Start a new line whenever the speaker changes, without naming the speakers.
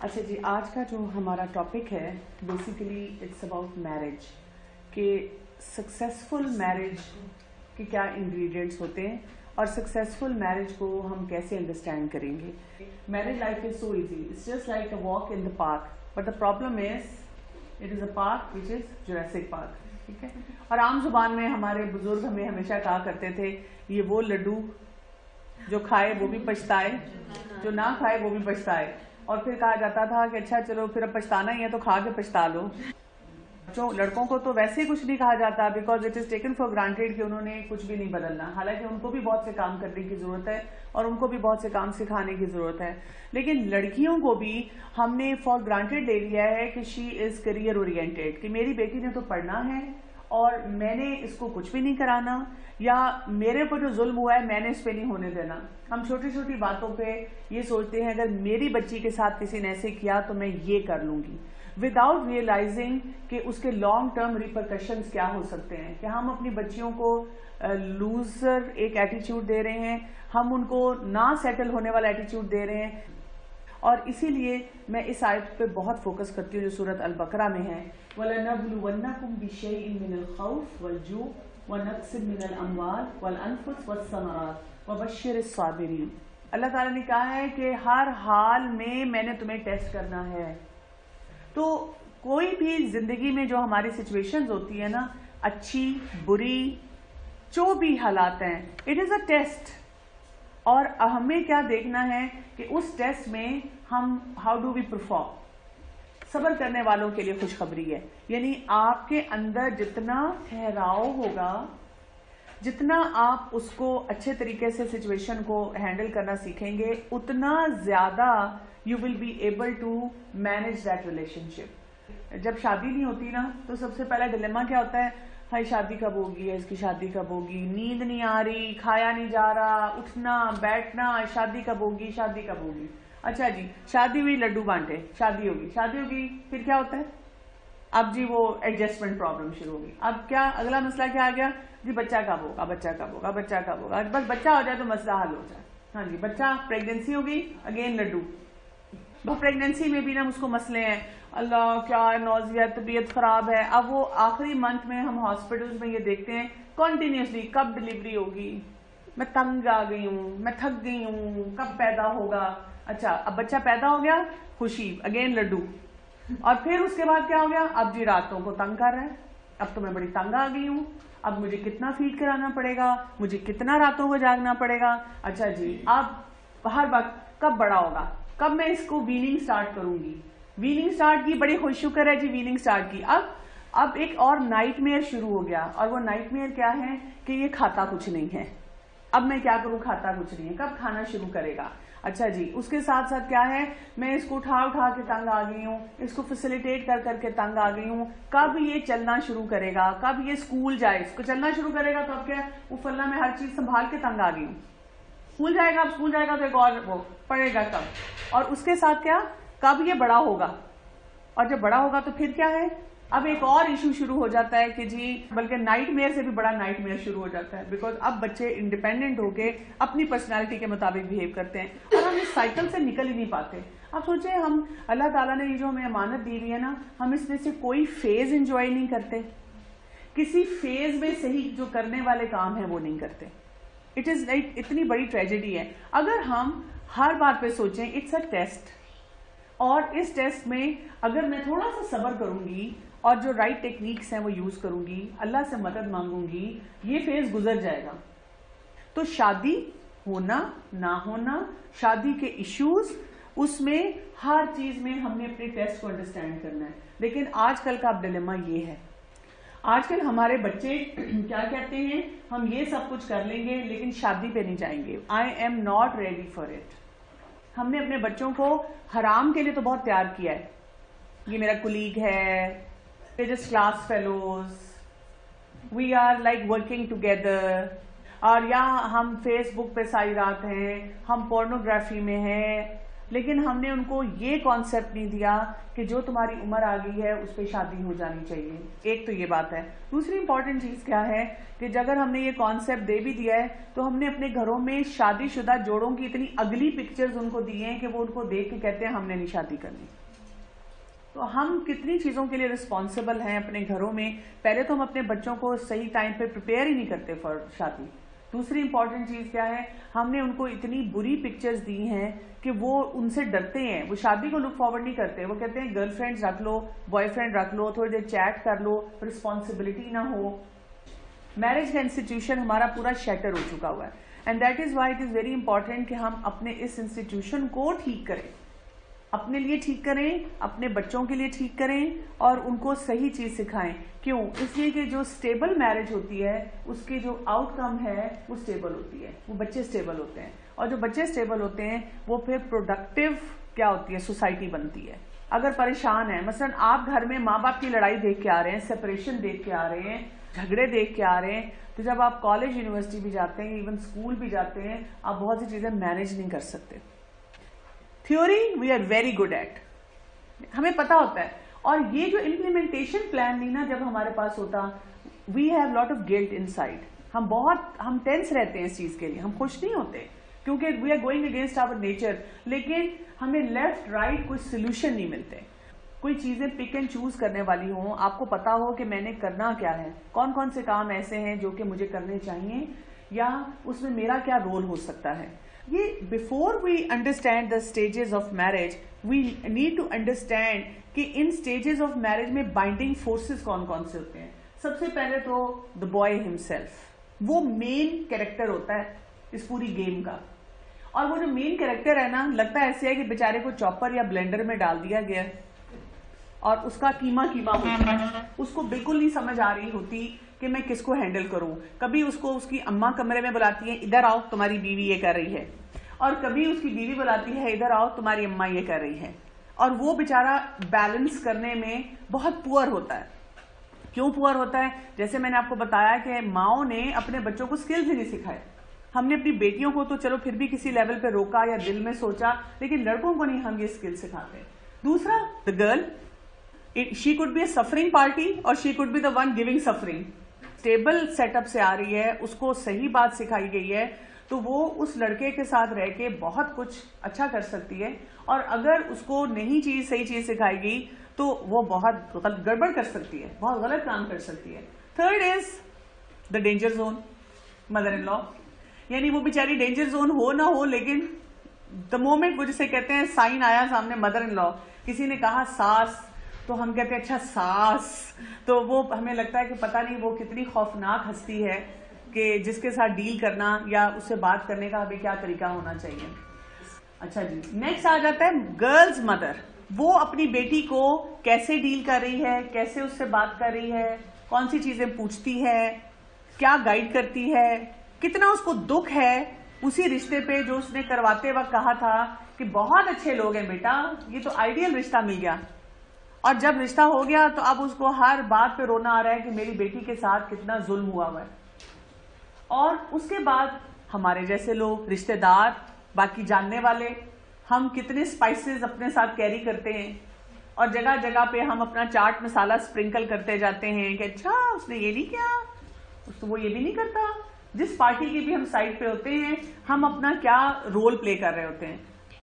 अच्छा जी, आज का जो हमारा टॉपिक है बेसिकली इट्स अबाउट मैरिज कि सक्सेसफुल मैरिज के क्या इंग्रेडिएंट्स होते हैं और सक्सेसफुल मैरिज को हम कैसे अंडरस्टैंड करेंगे। Marriage life is so easy, it's just like a walk in the park, but the problem is it is a park which is Jurassic park. ठीक है। और आम जुबान में हमारे बुजुर्ग हमें हमेशा कहा करते थे, ये वो लड्डू जो खाए वो भी पछताए, जो ना खाए वो भी पछताए। और फिर कहा जाता था कि अच्छा चलो फिर अब पछताना ही है तो खा के पछता लो। जो लड़कों को तो वैसे ही कुछ नहीं कहा जाता, because it is taken for granted कि उन्होंने कुछ भी नहीं बदलना। हालांकि उनको भी बहुत से काम करने की जरूरत है और उनको भी बहुत से काम सिखाने की जरूरत है, लेकिन लड़कियों को भी हमने फॉर ग्रांटेड ले लिया है कि शी इज करियर ओरिएंटेड, कि मेरी बेटी ने तो पढ़ना है और मैंने इसको कुछ भी नहीं कराना, या मेरे पर जो जुल्म हुआ है मैंने इस पे नहीं होने देना। हम छोटी छोटी बातों पे ये सोचते हैं अगर मेरी बच्ची के साथ किसी ने ऐसे किया तो मैं ये कर लूंगी, विदाउट रियलाइजिंग कि उसके लॉन्ग टर्म रिपरकशंस क्या हो सकते हैं। कि हम अपनी बच्चियों को लूजर एक एटीट्यूड दे रहे हैं, हम उनको ना सेटल होने वाला एटीट्यूड दे रहे हैं। और इसीलिए मैं इस आयत पे बहुत फोकस करती हूँ जो सूरत अल बकरा में है, वलनबलुवन्नकुम बिशैइन मिनल खौफ वल-जू' व नक्सिन मिनल अमवाल वल अनफुस वस्समरात वबश्शिरिस साबिरीन। अल्लाह ताला ने कहा है कि हर हाल में मैंने तुम्हें टेस्ट करना है। तो कोई भी जिंदगी में जो हमारी सिचुएशंस होती है ना, अच्छी बुरी जो भी हालात हैं, इट इज अ टेस्ट। और हमें क्या देखना है कि उस टेस्ट में हम हाउ डू वी परफॉर्म। सब्र करने वालों के लिए खुशखबरी है, यानी आपके अंदर जितना ठहराव होगा, जितना आप उसको अच्छे तरीके से सिचुएशन को हैंडल करना सीखेंगे, उतना ज्यादा you will be able to manage that relationship. जब शादी नहीं होती ना तो सबसे पहला डिलेमा क्या होता है, हाय शादी कब होगी, इसकी शादी कब होगी, नींद नहीं आ रही, खाया नहीं जा रहा, उठना बैठना, शादी कब होगी, शादी कब होगी। अच्छा जी, शादी हुई, लड्डू बांटे, शादी होगी, शादी होगी, फिर क्या होता है, अब जी वो एडजस्टमेंट प्रॉब्लम शुरू होगी। अब क्या अगला मसला क्या आ गया जी, बच्चा कब होगा, बच्चा कब होगा, बच्चा कब होगा। बस बच्चा हो जाए तो मसला हल हो जाए। हाँ जी, बच्चा, प्रेगनेंसी होगी, अगेन लड्डू। प्रेगनेंसी में भी ना उसको मसले हैं, अल्लाह क्या है, नौजिया, तबीयत खराब है। अब वो आखिरी मंथ में हम हॉस्पिटल्स में ये देखते हैं कॉन्टिन्यूसली, कब डिलीवरी होगी, मैं तंग आ गई हूँ, मैं थक गई हूँ, कब पैदा होगा। अच्छा, अब बच्चा पैदा हो गया, खुशी, अगेन लड्डू। और फिर उसके बाद क्या हो गया, अब जी रातों को तंग कर रहा है, अब तो मैं बड़ी तंग आ गई हूँ, अब मुझे कितना फीड कराना पड़ेगा, मुझे कितना रातों को जागना पड़ेगा। अच्छा जी, अब हर वक्त कब बड़ा होगा, कब मैं इसको वीनिंग स्टार्ट करूंगी। वीनिंग स्टार्ट की, बड़ी खुश शुक्र है जी वीनिंग स्टार्ट की। अब एक और नाइटमेयर शुरू हो गया, और वो नाइटमेयर क्या है कि ये खाता कुछ नहीं है। अब मैं क्या करूं, खाता कुछ नहीं है, कब खाना शुरू करेगा। अच्छा जी, उसके साथ साथ क्या है, मैं इसको उठा उठा के तंग आ गई हूँ, इसको फैसिलिटेट कर करके तंग आ गई हूँ, कब ये चलना शुरू करेगा, कब ये स्कूल जाए, इसको चलना शुरू करेगा तो अब क्या, वो फल्ला में हर चीज संभाल के तंग आ गई हूँ। स्कूल जाएगा, अब स्कूल जाएगा तो एक और वो पढ़ेगा कब, और उसके साथ क्या, कब ये बड़ा होगा। और जब बड़ा होगा तो फिर क्या है, अब एक और इशू शुरू हो जाता है कि जी, बल्कि नाइटमेयर से भी बड़ा नाइटमेयर शुरू हो जाता है, बिकॉज अब बच्चे इंडिपेंडेंट होके अपनी पर्सनालिटी के मुताबिक बिहेव करते हैं और हम इस साइकिल से निकल ही नहीं पाते। अब सोचे, हम अल्लाह ताला ने ये जो हमें अमानत दी हुई है ना, हम इसमें से कोई फेज एंजॉय नहीं करते, किसी फेज में सही जो करने वाले काम है वो नहीं करते। इट इज लाइक इतनी बड़ी ट्रेजेडी है। अगर हम हर बात पे सोचें इट्स अ टेस्ट, और इस टेस्ट में अगर मैं थोड़ा सा सब्र करूंगी और जो राइट टेक्निक्स हैं वो यूज करूंगी, अल्लाह से मदद मांगूंगी, ये फेज गुजर जाएगा। तो शादी होना ना होना, शादी के इश्यूज, उसमें हर चीज में हमने अपने टेस्ट को अंडरस्टैंड करना है। लेकिन आजकल का डिलेमा ये है, आजकल हमारे बच्चे क्या कहते हैं, हम ये सब कुछ कर लेंगे लेकिन शादी पे नहीं जाएंगे। I am not ready for it. हमने अपने बच्चों को हराम के लिए तो बहुत तैयार किया है, ये मेरा कुलीग है, वे just class fellows, we are like working together, और या हम फेसबुक पे सारी रात हैं, हम पोर्नोग्राफी में हैं, लेकिन हमने उनको ये कॉन्सेप्ट नहीं दिया कि जो तुम्हारी उम्र आ गई है उस पर शादी हो जानी चाहिए। एक तो ये बात है। दूसरी इंपॉर्टेंट चीज क्या है कि अगर हमने ये कॉन्सेप्ट दे भी दिया है तो हमने अपने घरों में शादीशुदा जोड़ों की इतनी अगली पिक्चर्स उनको दी हैं कि वो उनको देख के कहते हैं हमने नहीं शादी करनी। तो हम कितनी चीजों के लिए रिस्पॉन्सिबल हैं अपने घरों में। पहले तो हम अपने बच्चों को सही टाइम पे प्रिपेयर ही नहीं करते फॉर शादी। दूसरी इंपॉर्टेंट चीज क्या है, हमने उनको इतनी बुरी पिक्चर्स दी हैं कि वो उनसे डरते हैं, वो शादी को लुक फॉरवर्ड नहीं करते। वो कहते हैं गर्लफ्रेंड्स रख लो, बॉयफ्रेंड रख लो, थोड़ी देर चैट कर लो, रिस्पॉन्सिबिलिटी ना हो। मैरिज का इंस्टीट्यूशन हमारा पूरा शैटर हो चुका हुआ है and that is why it is very important कि हम अपने इस इंस्टीट्यूशन को ठीक करें, अपने लिए ठीक करें, अपने बच्चों के लिए ठीक करें और उनको सही चीज सिखाएं। क्यों? इसलिए कि जो स्टेबल मैरिज होती है उसके जो आउटकम है वो स्टेबल होती है, वो बच्चे स्टेबल होते हैं और जो बच्चे स्टेबल होते हैं वो फिर प्रोडक्टिव क्या होती है, सोसाइटी बनती है। अगर परेशान है, मसलन आप घर में माँ बाप की लड़ाई देख के आ रहे हैं, सेपरेशन देख के आ रहे हैं, झगड़े देख के आ रहे हैं, तो जब आप कॉलेज यूनिवर्सिटी भी जाते हैं, इवन स्कूल भी जाते हैं, आप बहुत सी चीजें मैनेज नहीं कर सकते। Theory we are very good at, हमें पता होता है, और ये जो इम्प्लीमेंटेशन प्लान नहीं ना जब हमारे पास होता, we have lot of guilt inside. हम टेंस रहते हैं इस चीज के लिए, हम खुश नहीं होते क्योंकि we are going against our nature. लेकिन हमें लेफ्ट राइट कोई सोल्यूशन नहीं मिलते। कोई चीजें पिक एंड चूज करने वाली हो, आपको पता हो कि मैंने करना क्या है, कौन कौन से काम ऐसे हैं जो कि मुझे करने चाहिए या उसमें मेरा क्या रोल हो सकता है। ये before we understand the stages of marriage we need to understand कि इन स्टेजेस ऑफ मैरिज में बाइंडिंग फोर्सेस कौन कौन से होते हैं। सबसे पहले तो द बॉय हिमसेल्फ, वो मेन कैरेक्टर होता है इस पूरी गेम का। और वो जो मेन कैरेक्टर है ना, लगता है ऐसे है कि बेचारे को चॉपर या ब्लेंडर में डाल दिया गया और उसका कीमा होता है, उसको बिल्कुल नहीं समझ आ रही होती कि मैं किसको हैंडल करूं। कभी उसको उसकी अम्मा कमरे में बुलाती है, इधर आओ तुम्हारी बीवी ये कर रही है, और कभी उसकी बीवी बुलाती है, इधर आओ तुम्हारी अम्मा ये कर रही है, और वो बेचारा बैलेंस करने में बहुत पुअर होता है। क्यों पुअर होता है? जैसे मैंने आपको बताया कि माओ ने अपने बच्चों को स्किल्स ही नहीं सिखाए। हमने अपनी बेटियों को तो चलो फिर भी किसी लेवल पे रोका या दिल में सोचा, लेकिन लड़कों को नहीं हम ये स्किल सिखाते। दूसरा, the girl, she could be a suffering party और she could be the one giving suffering. Stable setup से आ रही है, उसको सही बात सिखाई गई है, तो वो उस लड़के के साथ रह के बहुत कुछ अच्छा कर सकती है। और अगर उसको नहीं सही चीज सिखाई गई तो वो बहुत गड़बड़ कर सकती है, बहुत गलत काम कर सकती है। Third is the danger zone, mother in law. यानी वो बेचारी डेंजर जोन हो ना हो, लेकिन द मोमेंट वो जिसे कहते हैं साइन आया सामने मदर इन लॉ, किसी ने कहा सास, तो हम कहते हैं अच्छा सास, तो वो हमें लगता है कि पता नहीं वो कितनी खौफनाक हस्ती है कि जिसके साथ डील करना या उससे बात करने का हमें क्या तरीका होना चाहिए। अच्छा जी, नेक्स्ट आ जाता है गर्ल्स मदर। वो अपनी बेटी को कैसे डील कर रही है, कैसे उससे बात कर रही है, कौन सी चीजें पूछती है, क्या गाइड करती है, कितना उसको दुख है उसी रिश्ते पे जो उसने करवाते वक्त कहा था कि बहुत अच्छे लोग हैं बेटा, ये तो आइडियल रिश्ता मिल गया, और जब रिश्ता हो गया तो अब उसको हर बात पे रोना आ रहा है कि मेरी बेटी के साथ कितना जुल्म हुआ हुआ है। और उसके बाद हमारे जैसे लोग, रिश्तेदार, बाकी जानने वाले, हम कितने स्पाइसेस अपने साथ कैरी करते हैं और जगह जगह पे हम अपना चाट मसाला स्प्रिंकल करते जाते हैं कि अच्छा उसने ये नहीं किया, तो वो ये भी नहीं करता। जिस पार्टी की भी हम साइड पे होते हैं, हम अपना क्या रोल प्ले कर रहे होते हैं।